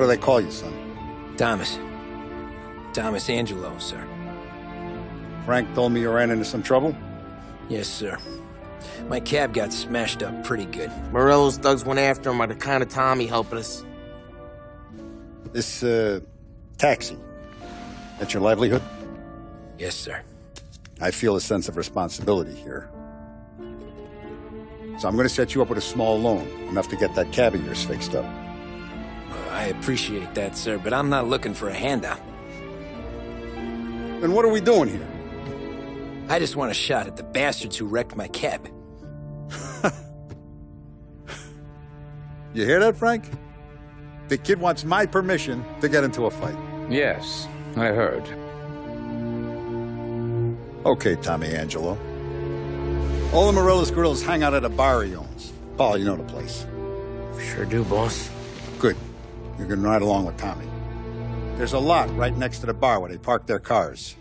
do they call you, son? Thomas. Thomas Angelo, sir. Frank told me you ran into some trouble? Yes, sir. My cab got smashed up pretty good. Morello's thugs went after him by the kind of Tommy helping us. This, taxi, that's your livelihood? Yes, sir. I feel a sense of responsibility here. So I'm going to set you up with a small loan, enough to get that cab of yours fixed up. I appreciate that, sir, but I'm not looking for a handout. Then what are we doing here? I just want a shot at the bastards who wrecked my cab. You hear that, Frank? The kid wants my permission to get into a fight. Yes, I heard. Okay, Tommy Angelo. All the Morello's girls hang out at a bar he owns. Paul, you know the place. Sure do, boss. Good. You can ride along with Tommy. There's a lot right next to the bar where they park their cars.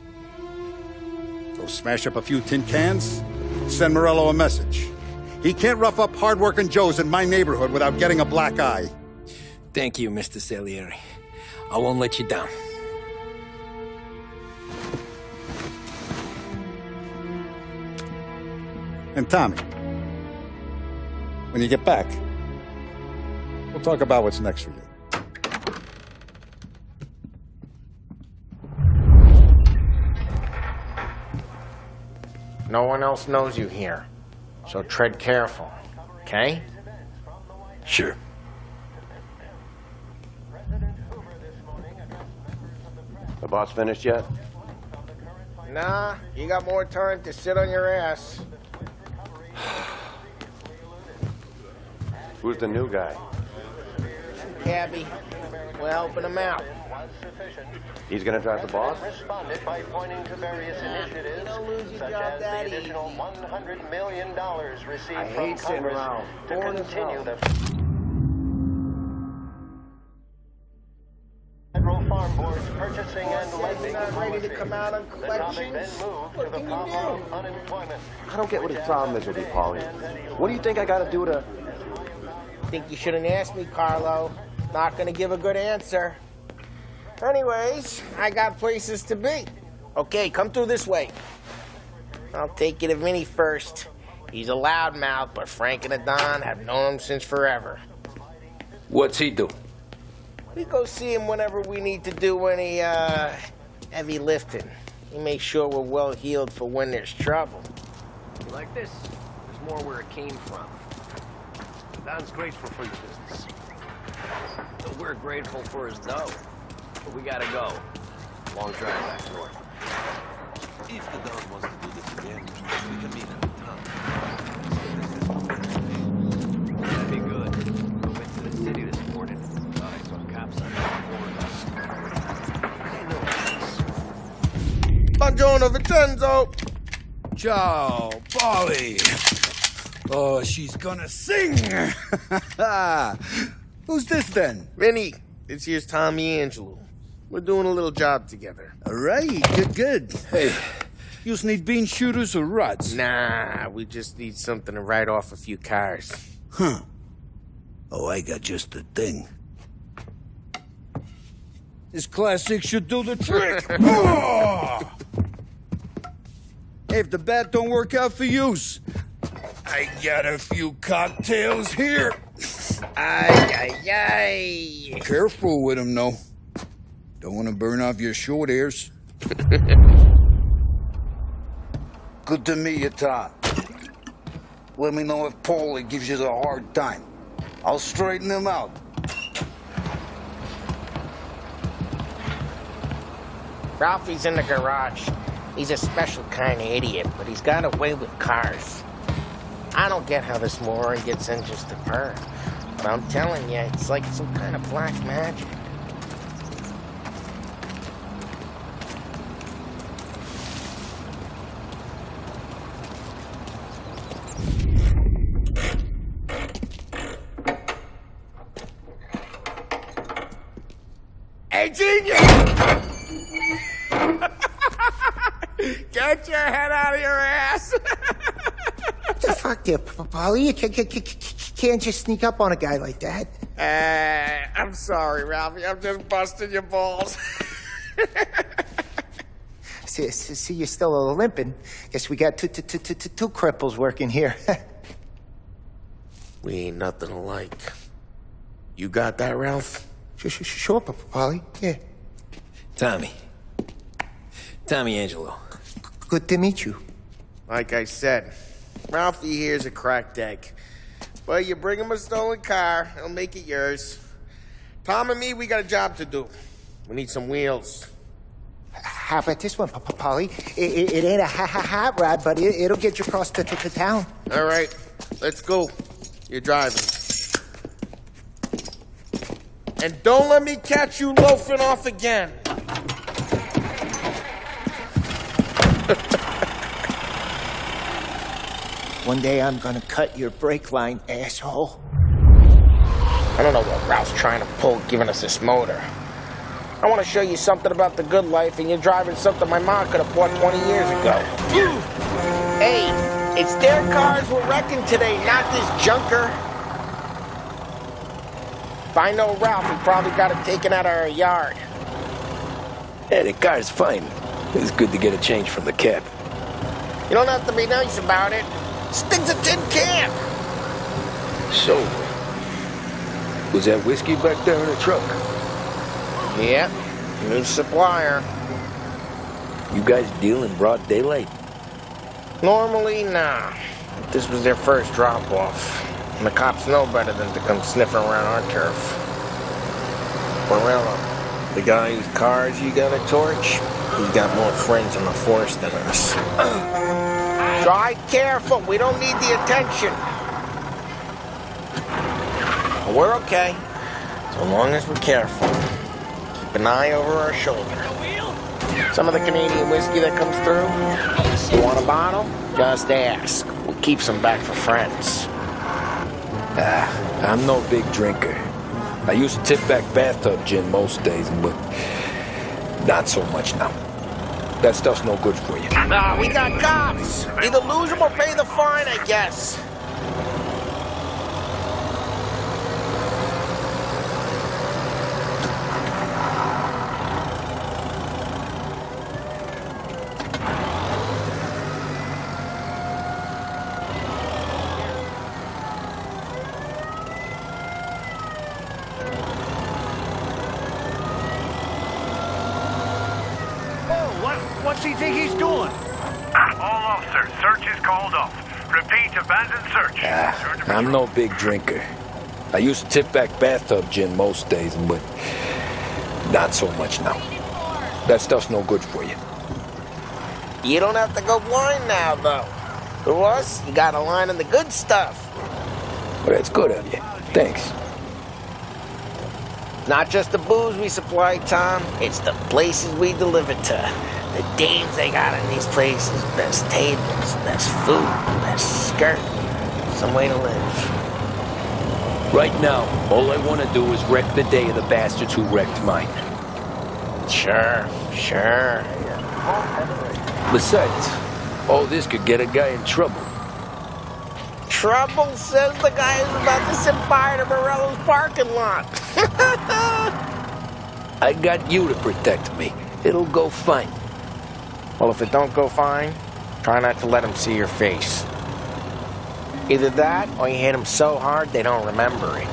So smash up a few tin cans, send Morello a message. He can't rough up hard-working Joes in my neighborhood without getting a black eye. Thank you, Mr. Salieri. I won't let you down. And Tommy, when you get back, we'll talk about what's next for you. No one else knows you here, so tread careful, okay? Sure. The boss finished yet? Nah, you got more time to sit on your ass. Who's the new guy? Cabby, we're helping him out. He's gonna drive the boss? Responded by pointing to various initiatives, don't lose your such job as that the additional easy. $100 million received I from hate sitting Congress around. to Boring as continue hell. the Federal Farm Board's purchasing and lending not ready to policy. come out on The topic then collections? moved What to the can you problem do? of unemployment. I don't get what his problem is with you, Paulie. What do you think I gotta do to... Think you shouldn't ask me, Carlo. Not gonna give a good answer. Anyways, I got places to be. Okay, come through this way. I'll take you to Vinny first. He's a loudmouth, but Frank and the Don have known him since forever. What's he do? We go see him whenever we need to do any, heavy lifting. He makes sure we're well heeled for when there's trouble. Like this, there's more where it came from. Don's grateful for your business. So we're grateful for his dough. But we gotta go. Long drive back north. If the Don wants to do this again, we can meet at the town. That'd be good. I went to the city this morning. Thought I saw cops on the corner. Buongiorno, Vincenzo! Ciao, Polly. Oh, she's gonna sing. Who's this then? Vinny, this here's Tommy Angelo. We're doing a little job together. All right, good. Hey, you need bean shooters or rods? Nah, we just need something to write off a few cars. Huh. Oh, I got just the thing. This classic should do the trick. Oh! Hey, if the bat don't work out for yous, I got a few cocktails here. Ay. Careful with them, though. Don't want to burn off your short hairs. Good to meet you, Todd. Let me know if Paulie gives you a hard time. I'll straighten him out. Ralphie's in the garage. He's a special kind of idiot, but he's got a way with cars. I don't get how this moron gets in just a purr. But I'm telling you, it's like some kind of black magic. Hey, genius! Get your head out of your ass! The fuck there, Polly? You can't just sneak up on a guy like that. I'm sorry, Ralphie. I'm just busting your balls. See, you're still limping. Guess we got two cripples working here. We ain't nothing alike. You got that, Ralph? Sure, Polly. Yeah. Tommy Angelo. Good to meet you. Like I said, Ralphie here's a cracked egg. But you bring him a stolen car, he'll make it yours. Tom and me, we got a job to do. We need some wheels. How about this one, Polly? It ain't a hot rod, but it'll get you across to town. All right, let's go. You're driving. And don't let me catch you loafing off again. One day I'm gonna cut your brake line, asshole. I don't know what Ralph's trying to pull giving us this motor. I want to show you something about the good life, and you're driving something my mom could have bought 20 years ago. Hey, it's their cars we're wrecking today, not this junker. If I know Ralph, he probably got it taken out of our yard. Yeah, the car's fine. It's good to get a change from the cab. You don't have to be nice about it. This thing's a tin can. So, was that whiskey back there in the truck? Yeah, new supplier. You guys deal in broad daylight? Normally, nah. This was their first drop-off. And the cops know better than to come sniffing around our turf. Morello, the guy whose cars you got a torch, he's got more friends in the force than us. Drive careful, we don't need the attention. We're okay, so long as we're careful. Keep an eye over our shoulder. Some of the Canadian whiskey that comes through, you want a bottle? Just ask. We'll keep some back for friends. I'm no big drinker. I used to tip back bathtub gin most days, but not so much now. That stuff's no good for you. Nah, we got cops. Either lose them or pay the fine, I guess. What's he think he's doing? All officers, search is called off. Repeat, abandoned search. I'm no big drinker. I used to tip back bathtub gin most days, but not so much now. That stuff's no good for you. You don't have to go blind now, though. To us, you got a line on the good stuff. Well, that's good of you. Thanks. Not just the booze we supply, Tom. It's the places we deliver to. The dames they got in these places. Best tables, best food, best skirt. Some way to live. Right now, all I want to do is wreck the day of the bastards who wrecked mine. Sure. Besides, all this could get a guy in trouble. Trouble, says the guy who's about to set fire to Morello's parking lot. I got you to protect me. It'll go fine. Well, if it don't go fine, try not to let him see your face. Either that, or you hit him so hard they don't remember it.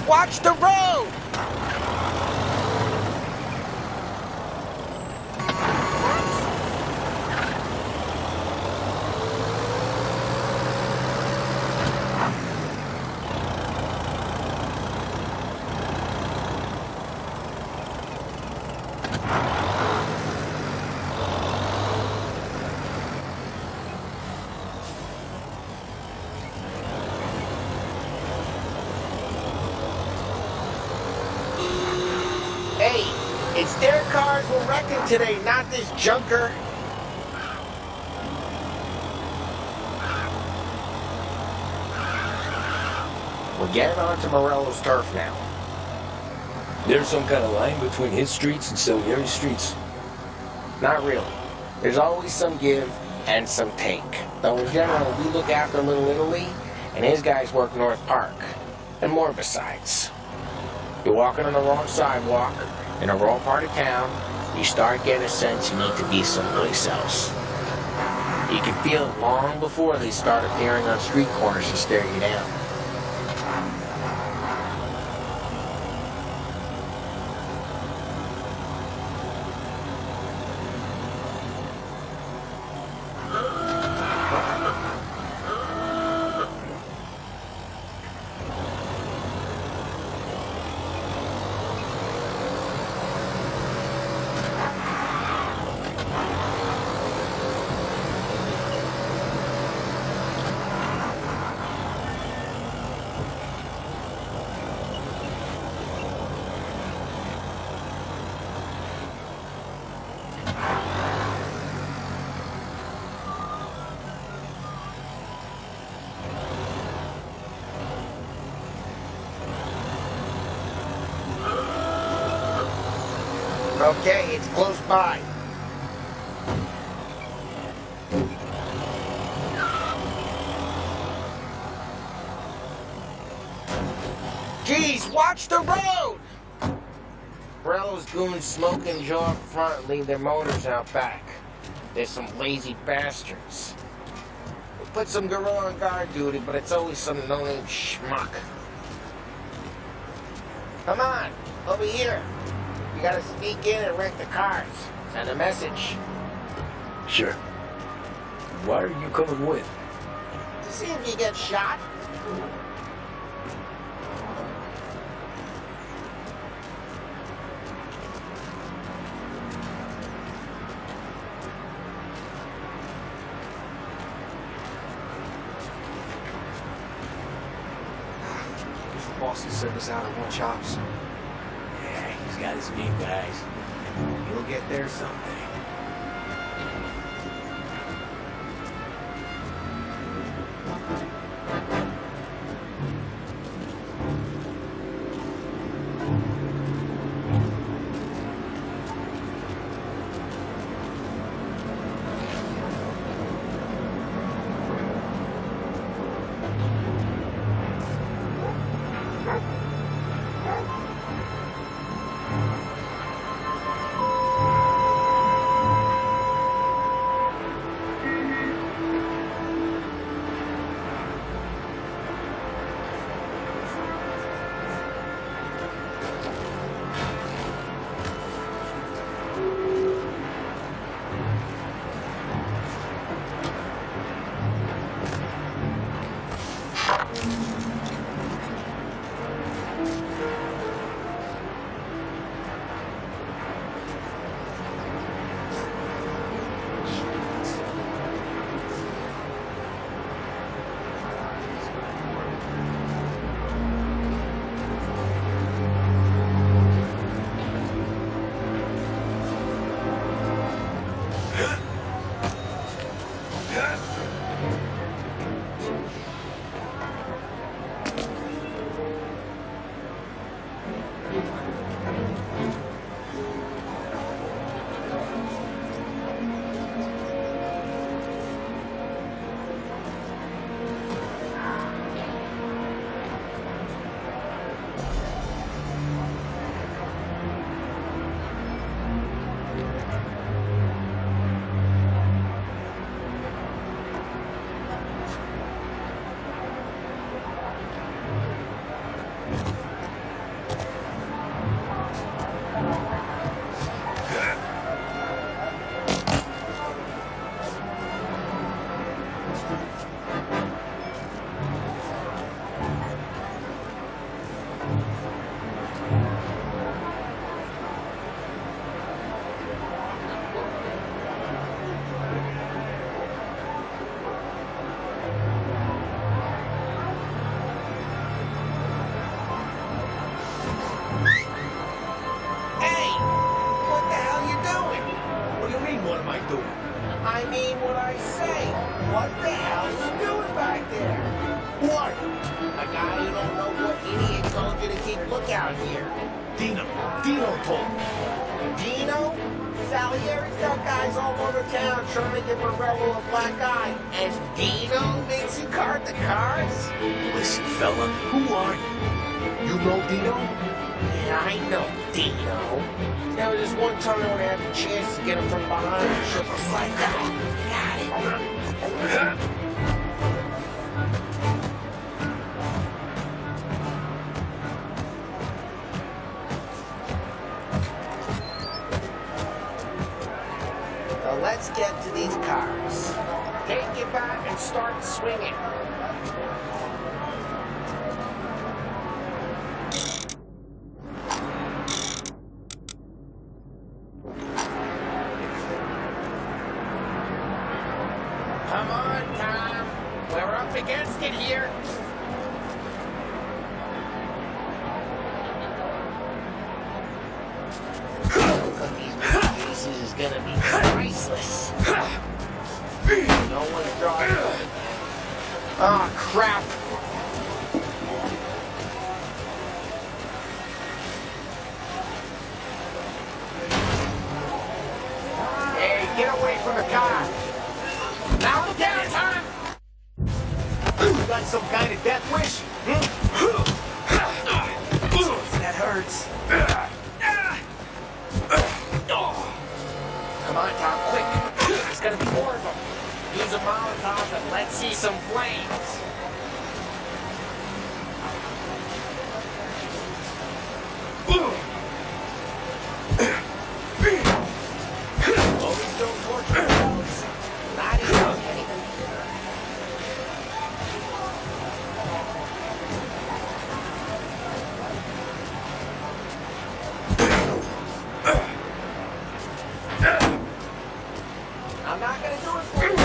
watch the road! Hey, it's their cars we're wrecking today, not this junker. We're getting onto Morello's turf now. There's some kind of line between his streets and Salieri's streets. Not really. There's always some give and some take. Though in general, we look after Little Italy, and his guys work North Park. And more besides. You're walking on the wrong sidewalk, in the wrong part of town, you start getting a sense you need to be someplace else. You can feel it long before they start appearing on street corners to stare you down. Okay, it's close by. Geez, watch the road! Morello's goons smoke and Joe up front and leave their motors out back. There's some lazy bastards. We put some gorilla on guard duty, but it's always some no-name schmuck. Come on, over here. You gotta sneak in and wreck the cars. Send a message. Sure. What are you coming with? To see if you get shot. Boston sent us out on one chops. Yeah, he's got his name, guys. You'll get there someday. doing? I mean what I say. What the hell are you doing back there? What? A guy who don't know what idiot told you to keep lookout here. Dino told me. Dino? Salieri's got guys all over town trying to give Morello a black eye. And Dino makes you cart the cars? Listen, fella, who are you? You know Dino? Yeah, I know Dino. There was this one time when I had the chance to get him from behind and shook us like that. Got it. So let's get to these cars. Take it back and start swinging. Come on, Tom. We're up against it here. Look at these cases is gonna be priceless. No one's driving. Oh, crap. Hey, get away from the car. Now look down, Tom. You got some kind of death wish? That hurts. Come on, Tom, quick. There's gonna be more of them. Use a Molotov and let's see some flames. Always don't torture yourselves. Not easy. I'm not gonna do it for you.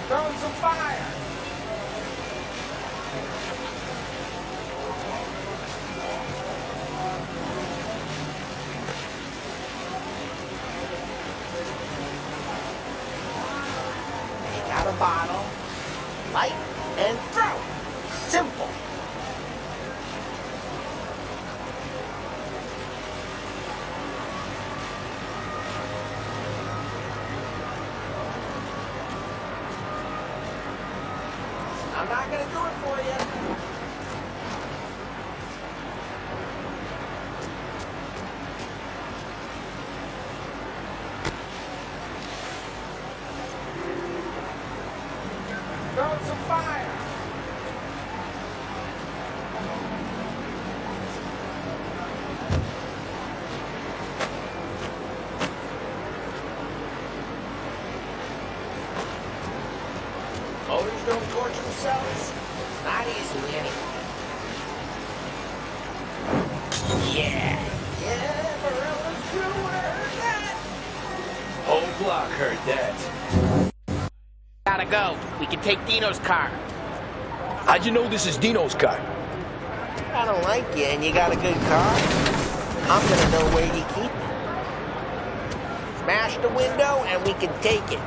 Throwing some fire. Take out a bottle, light, and throw. Simple. I'm not gonna do it for you. Throw some fire. Owners don't torture themselves. Not easily, anyway. Yeah. Yeah, Morella's crew heard that. Whole block heard that. Gotta go. We can take Dino's car. How'd you know this is Dino's car? I don't like you and you got a good car. I'm gonna know where you keep it. Smash the window and we can take it.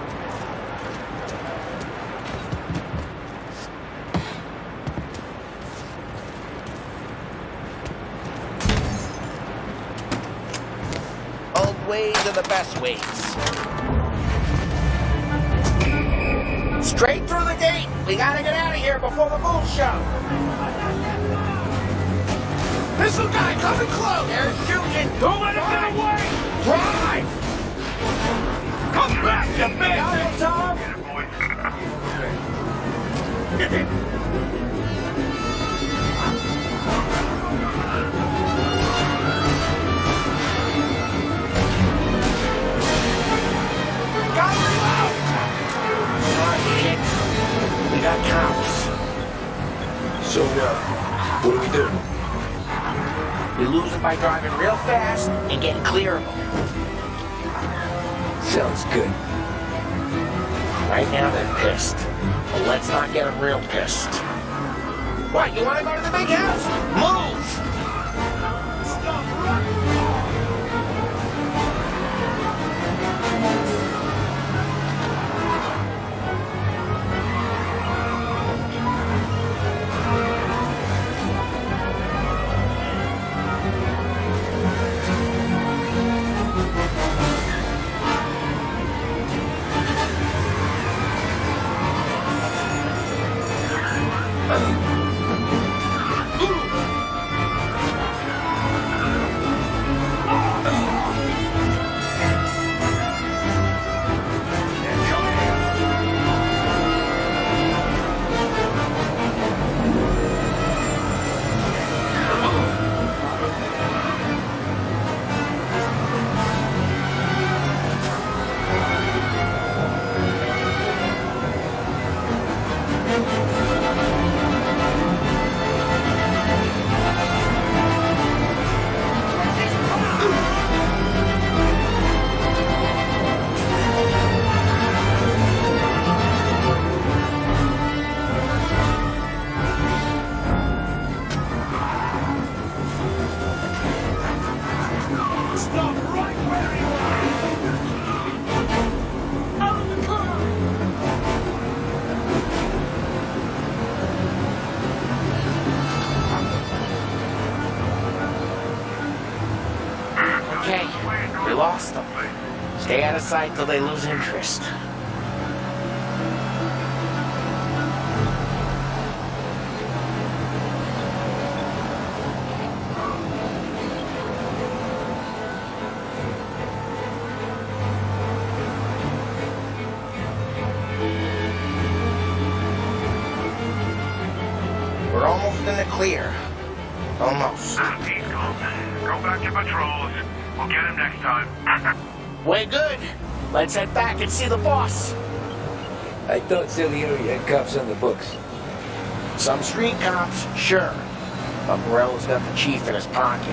Old ways are the best ways. Straight through the gate. We gotta get out of here before the moon show. Missile guy coming close! They're shooting. Don't let him get away! Drive! Come back, you bitch! Got it, Tom. Got him out! Oh, shit. We got cops. So, what do we do? We lose them by driving real fast and getting clear of them. Sounds good. Right now they're pissed. But let's not get them real pissed. What, you want to go to the big house? Move! Okay, we lost them. Stay out of sight till they lose interest. We're almost in the clear. Almost. He's gone. Go back to patrols. We'll get him next time. We're good. Let's head back and see the boss. I thought Salieri had cops on the books. Some street cops, sure. But Morello's got the chief in his pocket.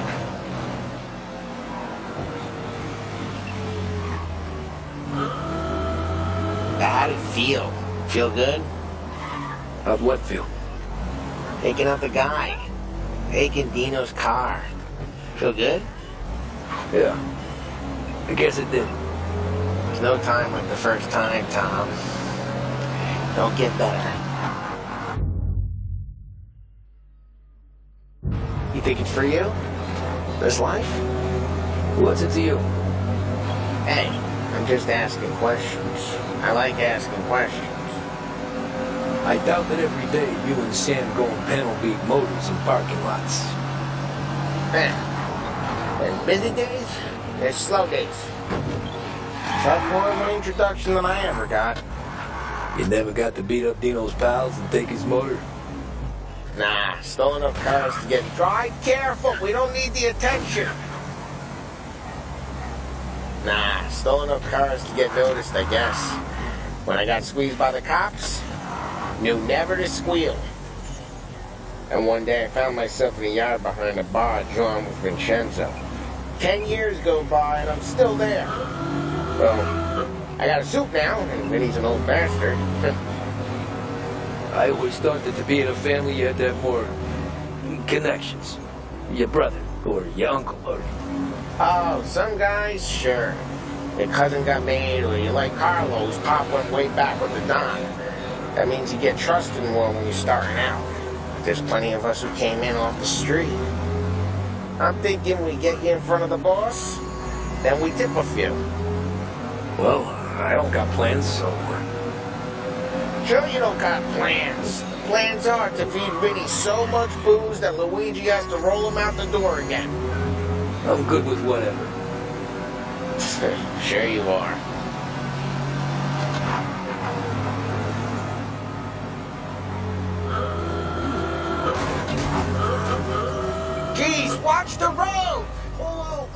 How'd it feel? Feel good? How'd what feel? Taking out the guy. Taking Dino's car. Feel good? Yeah. I guess it did. There's no time like the first time, Tom. Don't get better. You think it's for you? This life? What's it to you? Hey, I'm just asking questions. I like asking questions. I doubt that every day you and Sam go and panel beat motors in parking lots. There's busy days, there's slow days. That's more of an introduction than I ever got. You never got to beat up Dino's pals and take his motor? Nah, stole enough cars to get... Drive careful, we don't need the attention. Nah, stole enough cars to get noticed, I guess. When I got squeezed by the cops, knew never to squeal. And one day I found myself in the yard behind a bar drawn with Vincenzo. 10 years go by and I'm still there. Well, I got a suit now, and Vinny's an old bastard. I always thought that to be in a family you had to have more connections. Your brother, or your uncle, or... Oh, some guys, sure. Your cousin got made, or you like Carlos, Pop went way back with the Don. That means you get trusted more when you're starting out. There's plenty of us who came in off the street. I'm thinking we get you in front of the boss, then we tip a few. Well, I don't got plans, so... Sure you don't got plans. Plans are to feed Vinny so much booze that Luigi has to roll him out the door again. I'm good with whatever. Sure you are. Geez, watch the road! Pull over.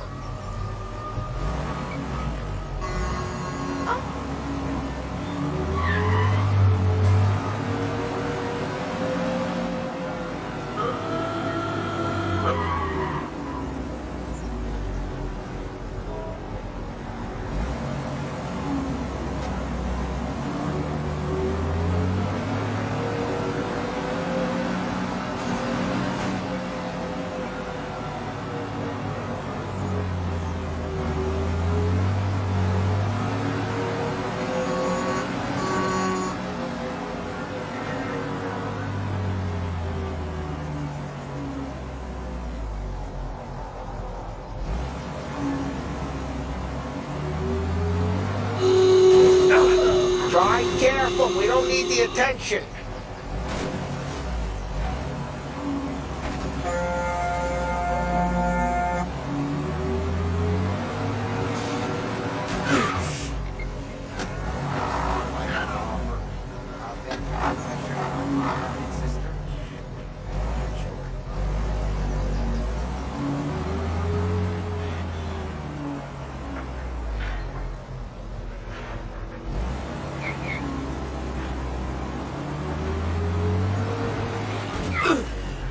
the attention.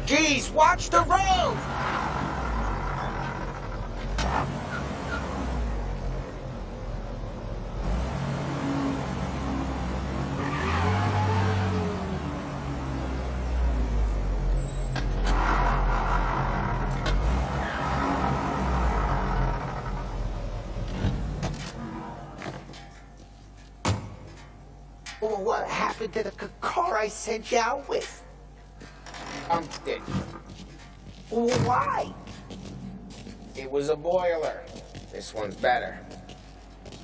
Geez, watch the road! Well, what happened to the car I sent you out with? Dumped it. Why? It was a boiler. This one's better.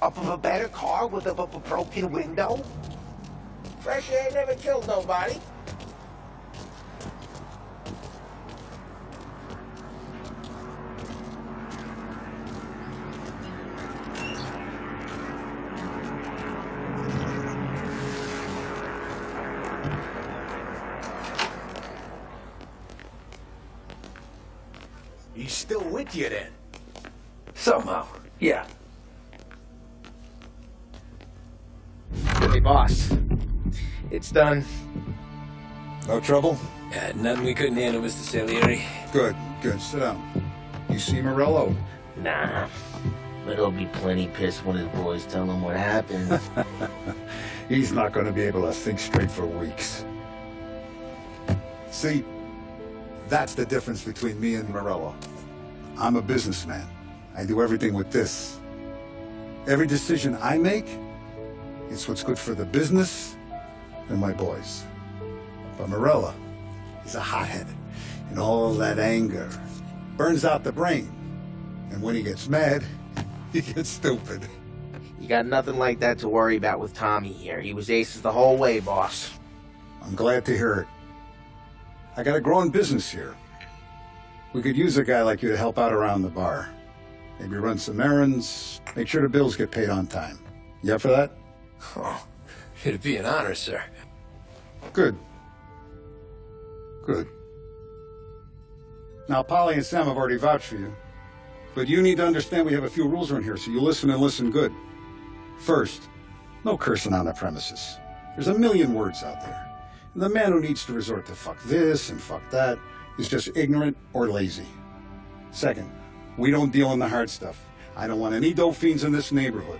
Up of a better car with a broken window? Fresh air never killed nobody. He's still with you then? Somehow, yeah. Hey, boss. It's done. No trouble? Nothing we couldn't handle, Mr. Salieri. Good, good. Sit down. You see Morello? Nah. But he'll be plenty pissed when his boys tell him what happened. He's not going to be able to think straight for weeks. See, that's the difference between me and Morello. I'm a businessman. I do everything with this. Every decision I make, it's what's good for the business and my boys. But Morello, he's a hothead. And all that anger burns out the brain. And when he gets mad, he gets stupid. You got nothing like that to worry about with Tommy here. He was aces the whole way, boss. I'm glad to hear it. I got a growing business here. We could use a guy like you to help out around the bar. Maybe run some errands, make sure the bills get paid on time. You up for that? Oh, it'd be an honor, sir. Good. Good. Now, Polly and Sam have already vouched for you. But you need to understand we have a few rules around here, so you listen and listen good. First, no cursing on the premises. There's a million words out there. And the man who needs to resort to fuck this and fuck that is just ignorant or lazy. Second, we don't deal in the hard stuff. I don't want any dope fiends in this neighborhood.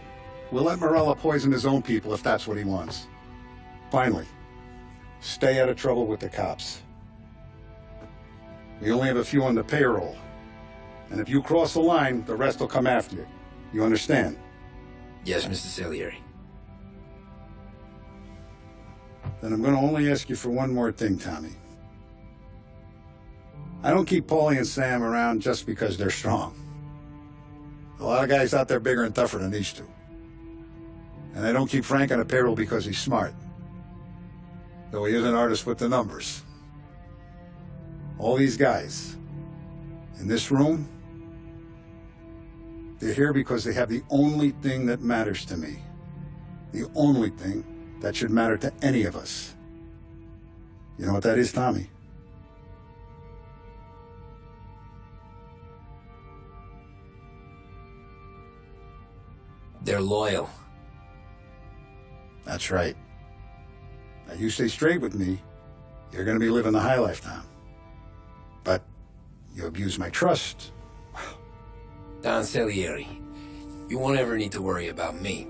We'll let Morello poison his own people if that's what he wants. Finally, stay out of trouble with the cops. We only have a few on the payroll. And if you cross the line, the rest will come after you. You understand? Yes, Mr. Salieri. Then I'm going to only ask you for one more thing, Tommy. I don't keep Paulie and Sam around just because they're strong. A lot of guys out there bigger and tougher than these two. And I don't keep Frank on a payroll because he's smart. Though he is an artist with the numbers. All these guys in this room, they're here because they have the only thing that matters to me. The only thing that should matter to any of us. You know what that is, Tommy? They're loyal. That's right. Now you stay straight with me, you're gonna be living the high life, Tom. But you abuse my trust. Don Salieri, you won't ever need to worry about me.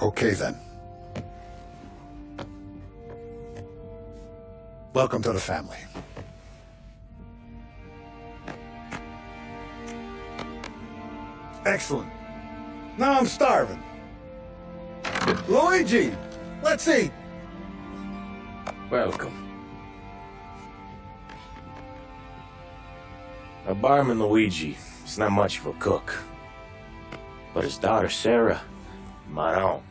Okay then. Welcome to the family. Excellent. Now I'm starving. Luigi, let's eat. Welcome. Our barman Luigi is not much of a cook. But his daughter Sarah, Maron,